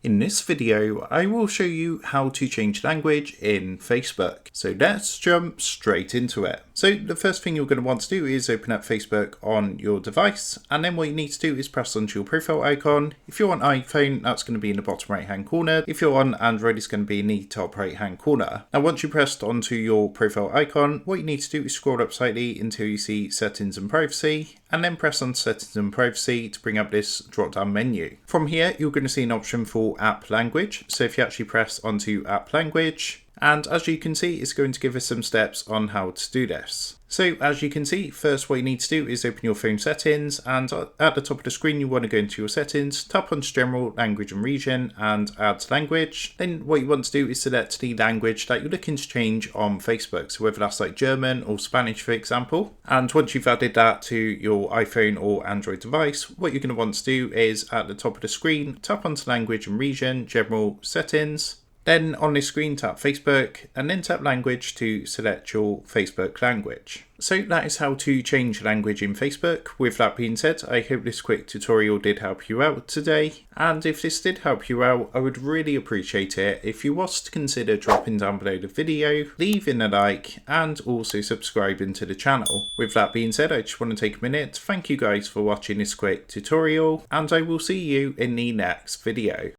In this video, I will show you how to change language in Facebook. So let's jump straight into it. So the first thing you're going to want to do is open up Facebook on your device, and then what you need to do is press onto your profile icon. If you're on iPhone, that's going to be in the bottom right hand corner. If you're on Android, it's going to be in the top right hand corner. Now once you pressed onto your profile icon, what you need to do is scroll up slightly until you see Settings and Privacy, and then press on Settings and Privacy to bring up this drop down menu. From here, you're going to see an option for App Language. So if you actually press onto App Language, and as you can see, it's going to give us some steps on how to do this. So as you can see, first what you need to do is open your phone settings, and at the top of the screen you want to go into your settings, tap onto General, Language and Region, and Add Language. Then what you want to do is select the language that you're looking to change on Facebook, so whether that's like German or Spanish for example. And once you've added that to your iPhone or Android device, what you're going to want to do is at the top of the screen, tap onto Language and Region, General, Settings. Then on this screen tap Facebook, and then tap language to select your Facebook language. So that is how to change language in Facebook. With that being said, I hope this quick tutorial did help you out today. And if this did help you out, I would really appreciate it if you was to consider dropping down below the video, leaving a like, and also subscribing to the channel. With that being said, I just want to take a minute to thank you guys for watching this quick tutorial, and I will see you in the next video.